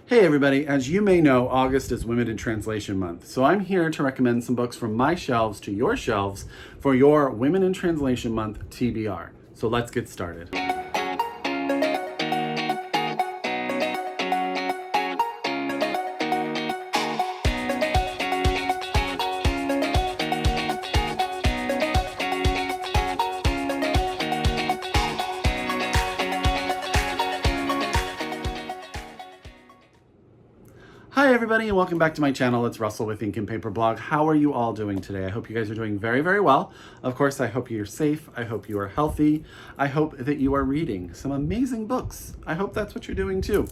Hey everybody, as you may know, August is Women in Translation Month, so I'm here to recommend some books from my shelves to your shelves for your Women in Translation Month TBR. So let's get started. Hi everybody and welcome back to my channel. It's Russell with Ink and Paper Blog. How are you all doing today? I hope you guys are doing very, very well. Of course, I hope you're safe. I hope you are healthy. I hope that you are reading some amazing books. I hope that's what you're doing too.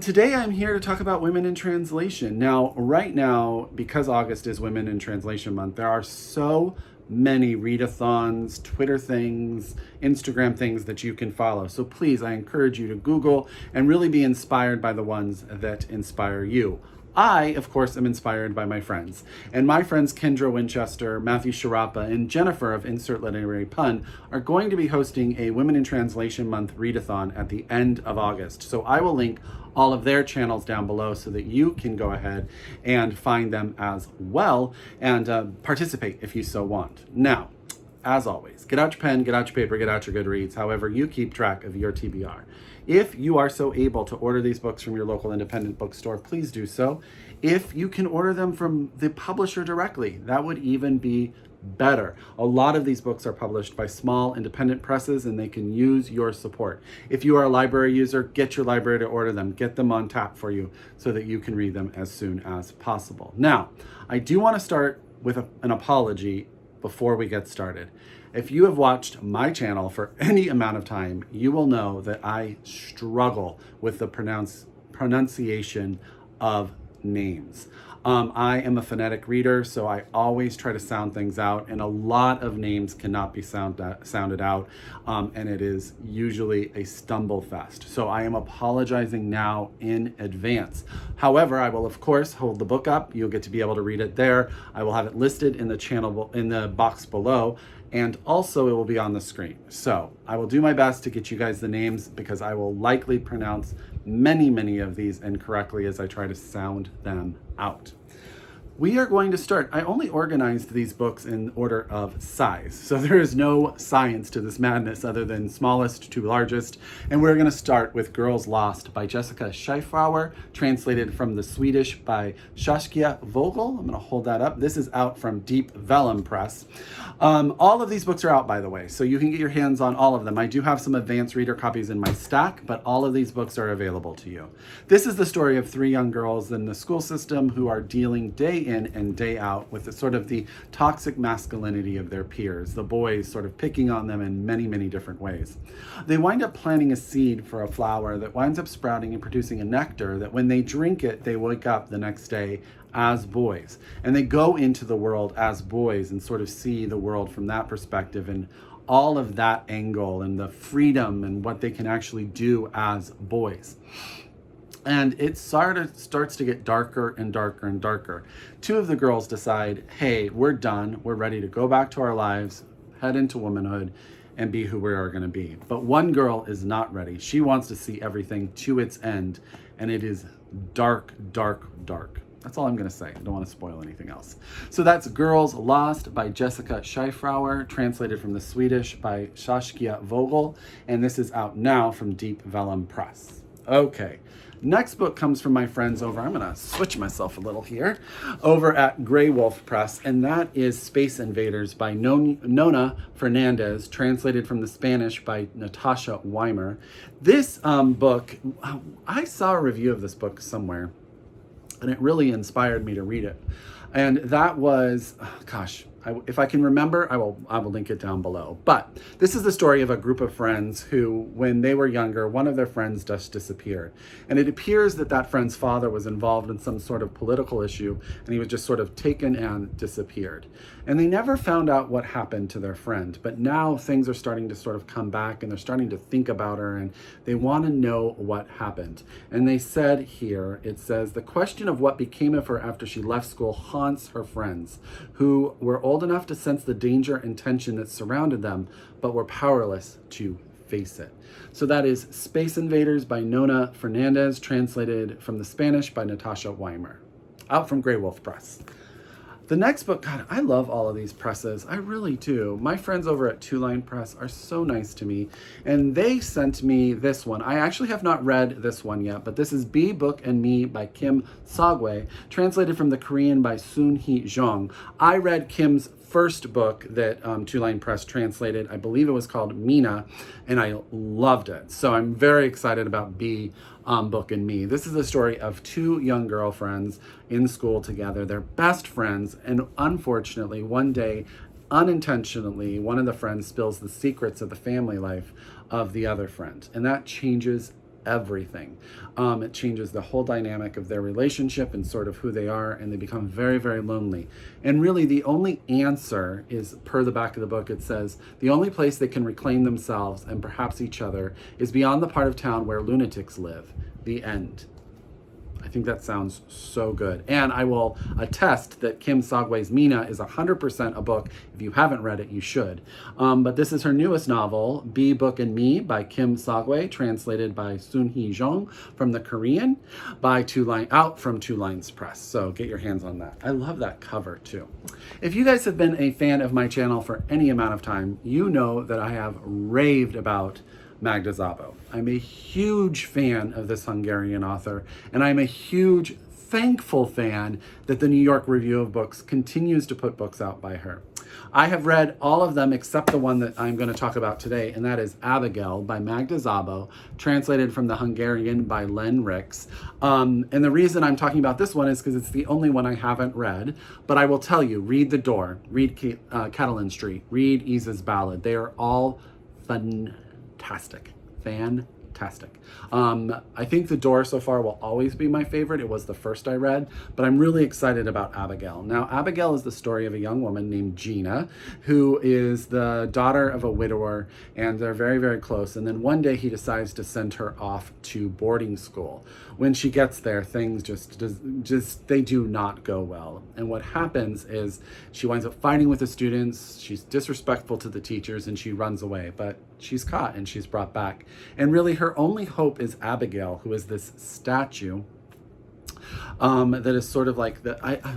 Today I'm here to talk about women in translation. Now, right now, because August is Women in Translation Month, there are so many readathons, Twitter things, Instagram things that you can follow. So please, I encourage you to Google and really be inspired by the ones that inspire you. I, of course, am inspired by my friends. And my friends Kendra Winchester, Matthew Sharapa, and Jennifer of Insert Literary Pun are going to be hosting a Women in Translation Month readathon at the end of August. So I will link all of their channels down below so that you can go ahead and find them as well and participate if you so want. Now, as always, get out your pen, get out your paper, get out your Goodreads, however you keep track of your TBR. If you are so able to order these books from your local independent bookstore, please do so. If you can order them from the publisher directly, that would even be better. A lot of these books are published by small independent presses and they can use your support. If you are a library user, get your library to order them, get them on tap for you so that you can read them as soon as possible. Now, I do want to start with an apology before we get started. If you have watched my channel for any amount of time, you will know that I struggle with the pronunciation of names. I am a phonetic reader, so I always try to sound things out, and a lot of names cannot be sounded out, and it is usually a stumble fest. So I am apologizing now in advance. However, I will of course hold the book up. You'll get to be able to read it there. I will have it listed in the channel in the box below, and also it will be on the screen. So I will do my best to get you guys the names because I will likely pronounce many of these incorrectly as I try to sound them out. We are going to start. I only organized these books in order of size, so there is no science to this madness other than smallest to largest. And we're going to start with Girls Lost by Jessica Schiefauer, translated from the Swedish by Saskia Vogel. I'm going to hold that up. This is out from Deep Vellum Press. All of these books are out, by the way, so you can get your hands on all of them. I do have some advanced reader copies in my stack, but all of these books are available to you. This is the story of three young girls in the school system who are dealing day in and day out with the toxic masculinity of their peers, the boys sort of picking on them in many different ways. They wind up planting a seed for a flower that winds up sprouting and producing a nectar that when they drink it, they wake up the next day as boys. And they go into the world as boys and sort of see the world from that perspective and all of that angle and the freedom and what they can actually do as boys. And it sort of starts to get darker and darker and darker. Two of the girls decide, hey, we're done. We're ready to go back to our lives, head into womanhood, and be who we are going to be. But one girl is not ready. She wants to see everything to its end, and it is dark. That's all I'm going to say. I don't want to spoil anything else. So that's Girls Lost by Jessica Schiefauer, translated from the Swedish by Saskia Vogel, and this is out now from Deep Vellum Press. Okay. Next book comes from my friends over, I'm going to switch myself a little here, over at Graywolf Press, and that is Space Invaders by Nona Fernandez, translated from the Spanish by Natasha Weimer. This book, I saw a review of this book somewhere, and it really inspired me to read it. And that was, if I can remember, I will link it down below. But this is the story of a group of friends who, when they were younger, one of their friends just disappeared. And it appears that that friend's father was involved in some sort of political issue, and he was just sort of taken and disappeared. And they never found out what happened to their friend. But now things are starting to sort of come back, and they're starting to think about her, and they want to know what happened. And they said here, it says, the question of what became of her after she left school haunts her friends, who were old enough to sense the danger and tension that surrounded them, but were powerless to face it. So that is Space Invaders by Nona Fernandez, translated from the Spanish by Natasha Weimer, out from Graywolf Press. The next book, God, I love all of these presses. I really do. My friends over at Two Line Press are so nice to me, and they sent me this one. I actually have not read this one yet, but this is Be, Book, and Me by Kim Sagwa, translated from the Korean by Soon-hee Jung. I read Kim's first book that Two Line Press translated. I believe it was called Mina, and I loved it. So I'm very excited about Be, Book, and Me. This is a story of two young girlfriends in school together. They're best friends, and unfortunately, one day, unintentionally, one of the friends spills the secrets of the family life of the other friend, and that changes everything. It changes the whole dynamic of their relationship and sort of who they are, and they become very, very lonely. And really the only answer is, per the back of the book, it says, the only place they can reclaim themselves and perhaps each other is beyond the part of town where lunatics live. The end. I think that sounds so good. And I will attest that Kim Sagwa's Mina is 100% a book. If you haven't read it, you should. But this is her newest novel, Be, Book, and Me by Kim Sagwa, translated by Soon-hee Jung from the Korean, by out from Two Lines Press. So get your hands on that. I love that cover too. If you guys have been a fan of my channel for any amount of time, you know that I have raved about Magda Szabo. I'm a huge fan of this Hungarian author, and I'm a huge, thankful fan that the New York Review of Books continues to put books out by her. I have read all of them except the one that I'm going to talk about today, and that is Abigail by Magda Szabo, translated from the Hungarian by Len Rix. And the reason I'm talking about this one is because it's the only one I haven't read, but I will tell you, read The Door, read Catalan Street, read Isa's Ballad. They are all fantastic. I think The Door so far will always be my favorite. It was the first I read, but I'm really excited about Abigail. Now, Abigail is the story of a young woman named Gina, who is the daughter of a widower, and they're very, very close. And then one day he decides to send her off to boarding school. When she gets there, things they do not go well. And what happens is she winds up fighting with the students, she's disrespectful to the teachers, and she runs away. But she's caught and she's brought back. And really her only hope is Abigail, who is this statue that is sort of like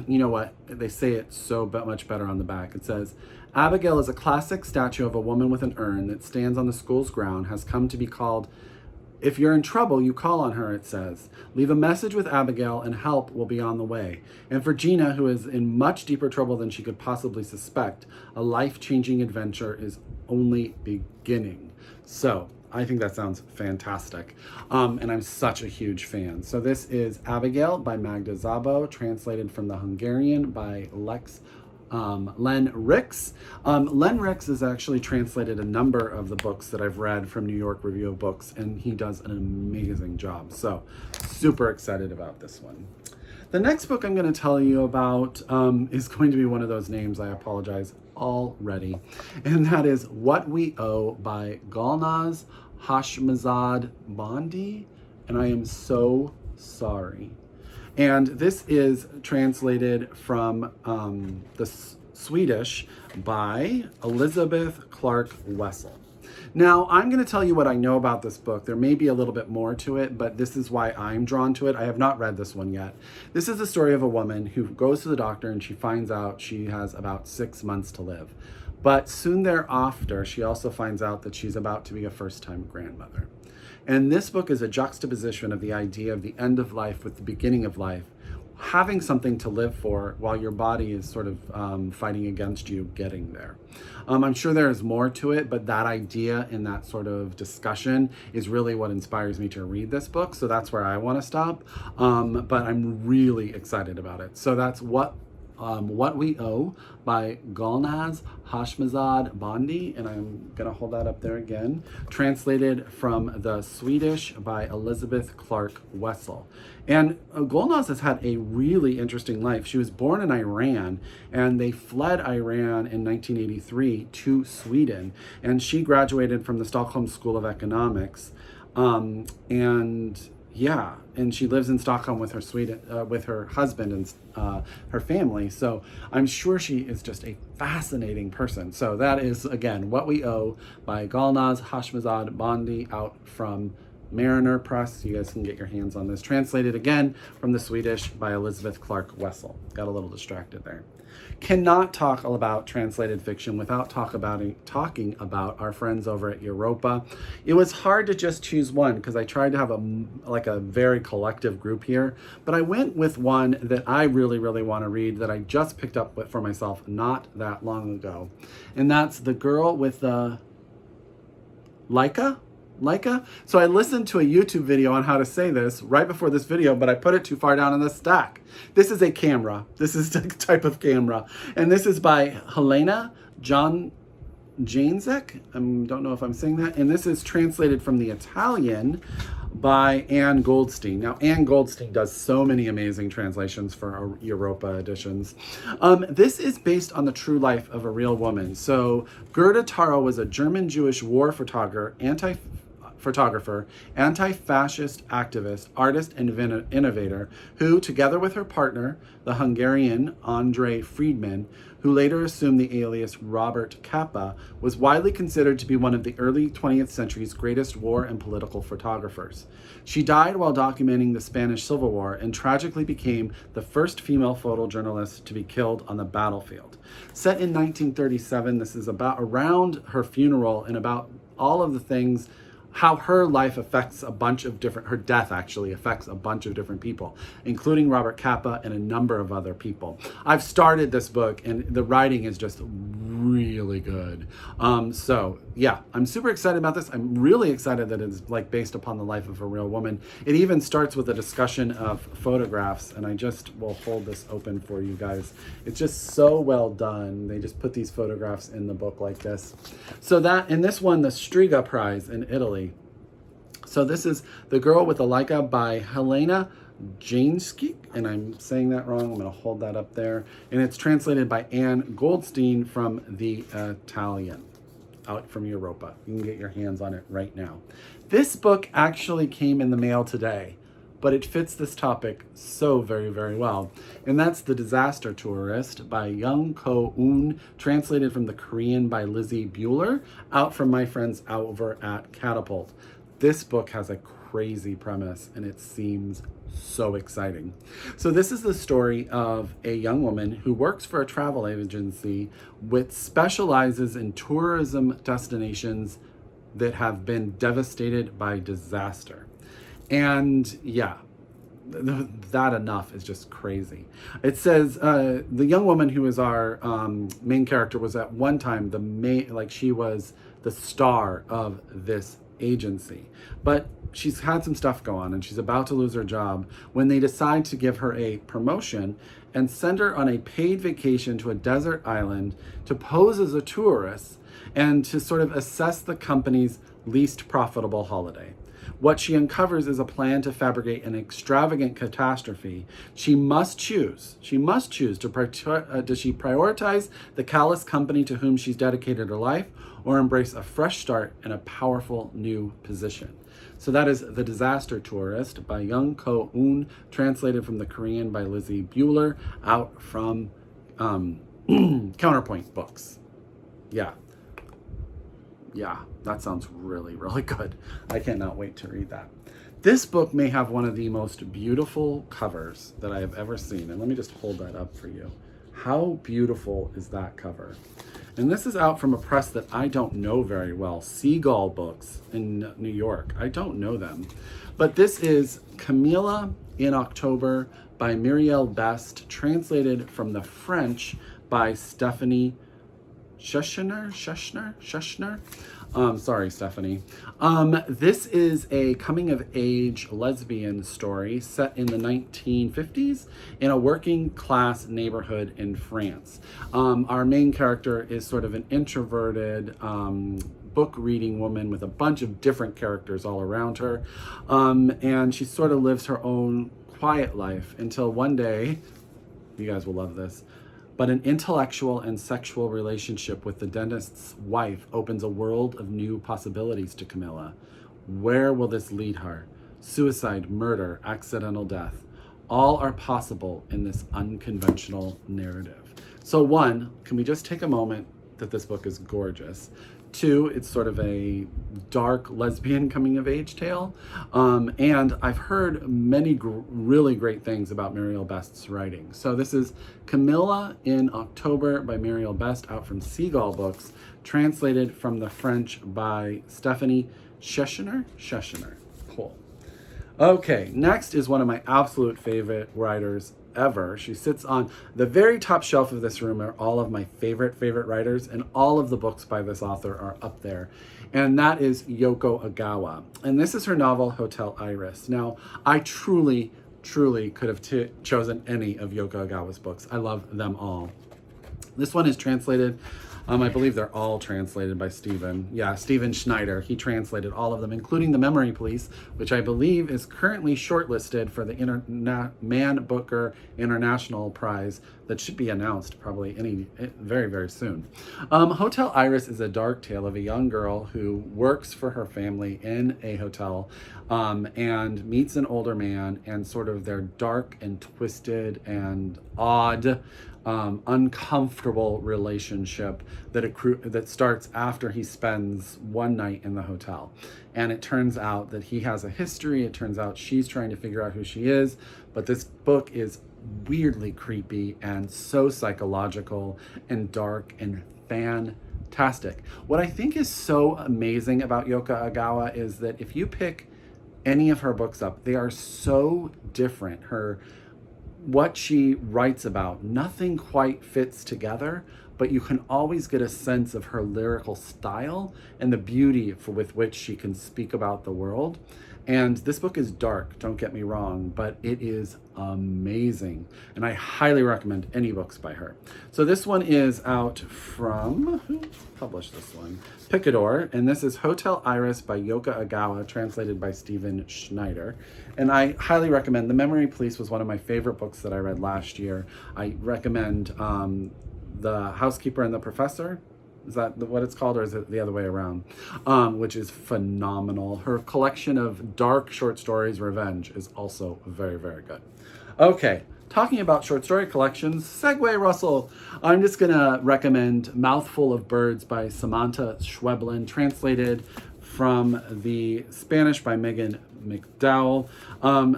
you know what, they say it so much better on the back. It says, Abigail is a classic statue of a woman with an urn that stands on the school's ground, has come to be called. If you're in trouble, you call on her, it says. Leave a message with Abigail and help will be on the way. And for Gina, who is in much deeper trouble than she could possibly suspect, a life-changing adventure is only beginning. So I think that sounds fantastic. And I'm such a huge fan. So this is Abigail by Magda Szabo, translated from the Hungarian by Len Rix. Len Rix has actually translated a number of the books that I've read from New York Review of Books, and he does an amazing job. So super excited about this one. The next book I'm going to tell you about is going to be one of those names, I apologize already, and that is What We Owe by Golnaz Hashemzadeh Bonde, and I am so sorry. And this is translated from the Swedish by Elizabeth Clark Wessel. Now, I'm going to tell you what I know about this book. There may be a little bit more to it, but this is why I'm drawn to it. I have not read this one yet. This is the story of a woman who goes to the doctor and she finds out she has about 6 months to live. But soon thereafter, she also finds out that she's about to be a first-time grandmother. And this book is a juxtaposition of the idea of the end of life with the beginning of life, having something to live for while your body is sort of fighting against you getting there. I'm sure there is more to it, but that idea and that sort of discussion is really what inspires me to read this book. So that's where I want to stop. But I'm really excited about it. So that's What We Owe by Golnaz Hashemzadeh Bonde, and I'm gonna hold that up there again, translated from the Swedish by Elizabeth Clark Wessel. And Golnaz has had a really interesting life. She was born in Iran, and they fled Iran in 1983 to Sweden, and she graduated from the Stockholm School of Economics. And yeah, and she lives in Stockholm with her with her husband and her family. So I'm sure she is just a fascinating person. So that is, again, What We Owe by Golnaz, Hashemzadeh, Bonde, out from Mariner Press. You guys can get your hands on this. Translated again from the Swedish by Elizabeth Clark Wessel. Got a little distracted there. Cannot talk about translated fiction without talking about our friends over at Europa. It was hard to just choose one because I tried to have a very collective group here, but I went with one that I really, really want to read that I just picked up for myself not that long ago. And that's The Girl with the Leica? So I listened to a YouTube video on how to say this right before this video, but I put it too far down in the stack. This is a camera. This is the type of camera. And this is by Helena Janeczek. I don't know if I'm saying that. And this is translated from the Italian by Anne Goldstein. Now, Anne Goldstein does so many amazing translations for our Europa editions. This is based on the true life of a real woman. So Gerda Taro was a German-Jewish war photographer, anti-fascist activist, artist, and innovator who, together with her partner, the Hungarian Andrei Friedman, who later assumed the alias Robert Capa, was widely considered to be one of the early 20th century's greatest war and political photographers. She died while documenting the Spanish Civil War and tragically became the first female photojournalist to be killed on the battlefield. Set in 1937, this is around her funeral and about all of the things, how her life affects her death actually affects a bunch of different people, including Robert Capa and a number of other people. I've started this book and the writing is just really good. So yeah, I'm super excited about this. I'm really excited that it's based upon the life of a real woman. It even starts with a discussion of photographs, and I just will hold this open for you guys. It's just so well done. They just put these photographs in the book like this. So that, and this won the Striga Prize in Italy. So this is The Girl with the Leica by Helena Janeczek, and I'm saying that wrong. I'm going to hold that up there. And it's translated by Anne Goldstein from the Italian, out from Europa. You can get your hands on it right now. This book actually came in the mail today, but it fits this topic so very, very well. And that's The Disaster Tourist by young Ko-Eun, translated from the Korean by Lizzie Bueller, out from my friends over at Catapult. This book has a crazy premise and it seems so exciting. So this is the story of a young woman who works for a travel agency which specializes in tourism destinations that have been devastated by disaster. And yeah, that enough is just crazy. It says the young woman who is our main character was at one time she was the star of this agency, but she's had some stuff go on and she's about to lose her job when they decide to give her a promotion and send her on a paid vacation to a desert island to pose as a tourist and to sort of assess the company's least profitable holiday. What she uncovers is a plan to fabricate an extravagant catastrophe. She must choose. Does she prioritize the callous company to whom she's dedicated her life, or embrace a fresh start in a powerful new position? So that is The Disaster Tourist by young Ko-Eun, translated from the Korean by Lizzie Bueller, out from Counterpoint Books. Yeah, that sounds really, really good. I cannot wait to read that. This book may have one of the most beautiful covers that I have ever seen. And let me just hold that up for you. How beautiful is that cover? And this is out from a press that I don't know very well, Seagull Books in New York. I don't know them. But this is Camila in October by Muriel Best, translated from the French by Stephanie Schuschner. Sorry, Stephanie. This is a coming-of-age lesbian story set in the 1950s in a working-class neighborhood in France. Our main character is sort of an introverted, book-reading woman with a bunch of different characters all around her. And she sort of lives her own quiet life until one day, you guys will love this, but an intellectual and sexual relationship with the dentist's wife opens a world of new possibilities to Camila. Where will this lead her? suicide, murder, accidental death. All are possible in this unconventional narrative. So one, can we just take a moment that this book is gorgeous? Two, it's sort of a dark lesbian coming of age tale. And I've heard many really great things about Muriel Best's writing. So this is Camila in October by Muriel Best, out from Seagull Books, translated from the French by Stephanie Scheschner. Cool. Okay, next is one of my absolute favorite writers ever. She sits on the very top shelf of this room, are all of my favorite writers, and all of the books by this author are up there. And that is Yoko Agawa. And this is her novel, Hotel Iris. Now, I truly could have chosen any of Yoko Agawa's books. I love them all. This one is translated, I believe they're all translated by Stephen Schneider. He translated all of them, including The Memory Police, which I believe is currently shortlisted for the Man Booker International Prize that should be announced probably very soon. Hotel Iris is a dark tale of a young girl who works for her family in a hotel and meets an older man, and sort of their dark and twisted and odd uncomfortable relationship that starts after he spends one night in the hotel. And it turns out that he has a history. It turns out she's trying to figure out who she is. But this book is weirdly creepy and so psychological and dark and fantastic. What I think is so amazing about Yoko Agawa is that if you pick any of her books up, they are so different. What she writes about, nothing quite fits together, but you can always get a sense of her lyrical style and the beauty with which she can speak about the world. And this book is dark, don't get me wrong, but it is amazing. And I highly recommend any books by her. So this one is out from, who published this one? Picador, and this is Hotel Iris by Yoko Agawa, translated by Stephen Schneider. And I highly recommend. The Memory Police was one of my favorite books that I read last year. I recommend The Housekeeper and the Professor. Is that what it's called, or is it the other way around? Which is phenomenal. Her collection of dark short stories, Revenge, is also very good. Okay, talking about short story collections, segue, Russell. I'm just gonna recommend Mouthful of Birds by Samantha Schweblin, translated from the Spanish by Megan McDowell.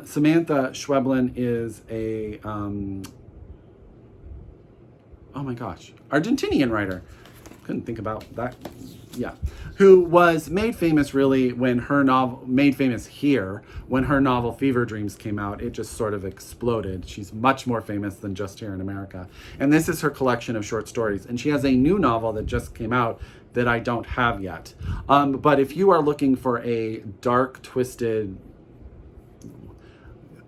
Samantha Schweblin is a, Argentinian writer. Couldn't think about that. Yeah, who was made famous really when her novel, made famous here when her novel Fever Dreams came out. It just sort of exploded. She's much more famous than just here in America. And this is her collection of short stories. And she has a new novel that just came out that I don't have yet. But if you are looking for a dark, twisted,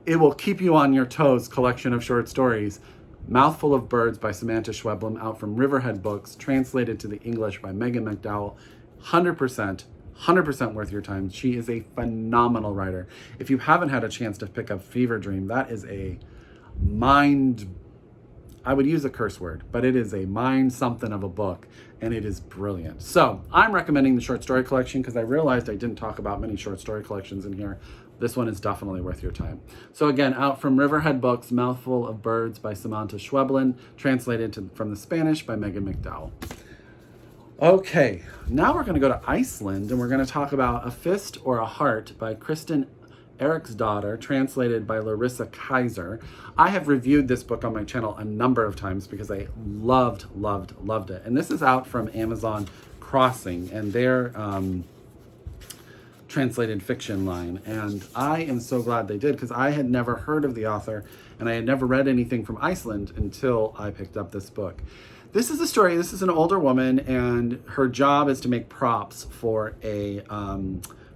it will keep you on your toes collection of short stories, Mouthful of Birds by Samantha Schweblin, out from Riverhead Books, translated to the English by Megan McDowell. 100% worth your time. She is a phenomenal writer. If you haven't had a chance to pick up Fever Dream, that is a I would use a curse word, but it is a mind something of a book, and it is brilliant. So I'm recommending the short story collection because I realized I didn't talk about many short story collections in here. This one is definitely worth your time. So again, out from Riverhead Books, Mouthful of Birds by Samantha Schweblin, translated from the Spanish by Megan McDowell. Okay, now we're going to go to Iceland, and we're going to talk about A Fist or a Heart by Kristen Eriksdottir, translated by Larissa Kaiser. I have reviewed this book on my channel a number of times because I loved it. And this is out from Amazon Crossing, and their translated fiction line. And I am so glad they did, because I had never heard of the author and I had never read anything from Iceland until I picked up this book. This is a story. This is an older woman, and her job is to make props for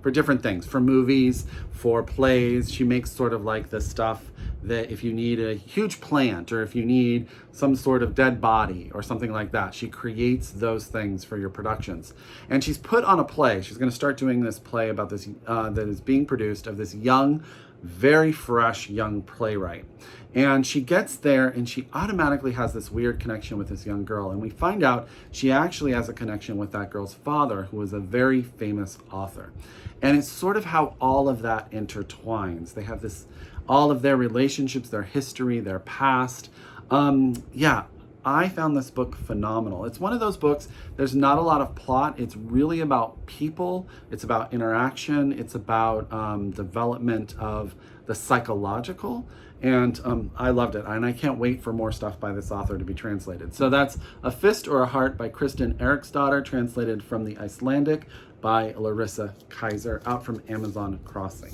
for different things, for movies, for plays. She makes sort of like the stuff that if you need a huge plant or if you need some sort of dead body or something like that, she creates those things for your productions. And she's put on a play. She's going to start doing this play about this that is being produced, of this young, very fresh young playwright. And she gets there and she automatically has this weird connection with this young girl. And we find out she actually has a connection with that girl's father, who is a very famous author. And it's sort of how all of that intertwines. They have this, all of their relationships, their history, their past. Yeah, I found this book phenomenal. It's one of those books, there's not a lot of plot. It's really about people. It's about interaction. It's about development of the psychological. And I loved it. And I can't wait for more stuff by this author to be translated. So that's A Fist or a Heart by Kristin Eriksdotter, translated from the Icelandic by Larissa Kaiser, out from Amazon Crossing.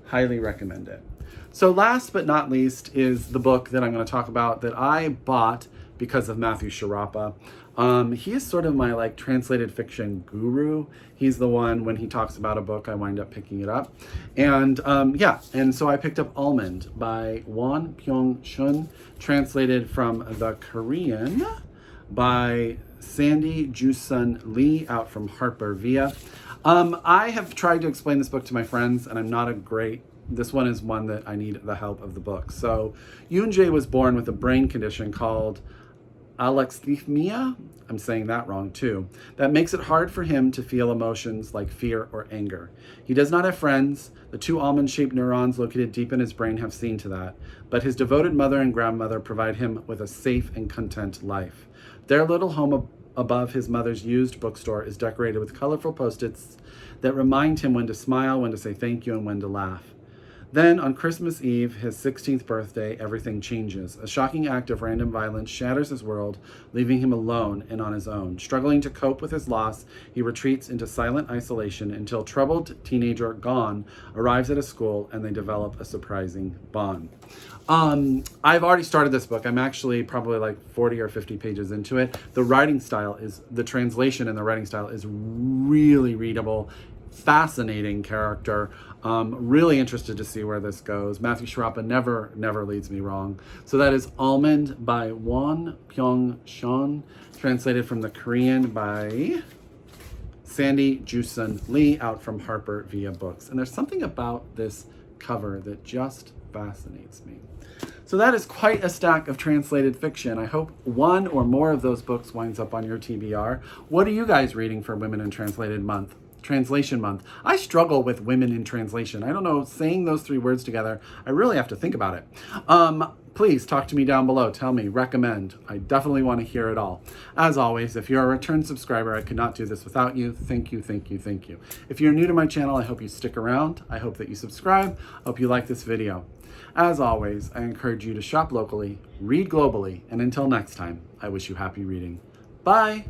Highly recommend it. So last but not least is the book that I'm going to talk about that I bought because of Matthew Sharapa. He is sort of my like translated fiction guru. He's the one, when he talks about a book, I wind up picking it up. And yeah, and so I picked up Almond by Won-Pyung, translated from the Korean by Sandy Jusun Lee, out from Harper Via. I have tried to explain this book to my friends, and I'm not a great, this one is one that I need the help of the book. So Yoon-jae was born with a brain condition called alexithymia, I'm saying that wrong too, that makes it hard for him to feel emotions like fear or anger. He does not have friends. The two almond-shaped neurons located deep in his brain have seen to that, but his devoted mother and grandmother provide him with a safe and content life. Their little home above his mother's used bookstore is decorated with colorful post-its that remind him when to smile, when to say thank you, and when to laugh. Then, on Christmas Eve, his 16th birthday, everything changes. A shocking act of random violence shatters his world, leaving him alone and on his own. Struggling to cope with his loss, he retreats into silent isolation until troubled teenager Gon arrives at a school and they develop a surprising bond. I've already started this book. I'm actually probably like 40 or 50 pages into it. The writing style is, the translation and the writing style is really readable. Fascinating character. Really interested to see where this goes. Matthew Sharapa never leads me wrong. So that is Almond by Won-Pyung, translated from the Korean by Sandy Jusun Lee, out from Harper Via Books. And there's something about this cover that just fascinates me. So that is quite a stack of translated fiction. I hope one or more of those books winds up on your TBR. What are you guys reading for Women in Translation Month? I struggle with women in translation. I don't know, saying those three words together, I really have to think about it. Please talk to me down below. Tell me, recommend. I definitely want to hear it all. As always, if you're a return subscriber, I could not do this without you. Thank you, thank you, thank you. If you're new to my channel, I hope you stick around. I hope that you subscribe. I hope you like this video. As always, I encourage you to shop locally, read globally, and until next time, I wish you happy reading. Bye.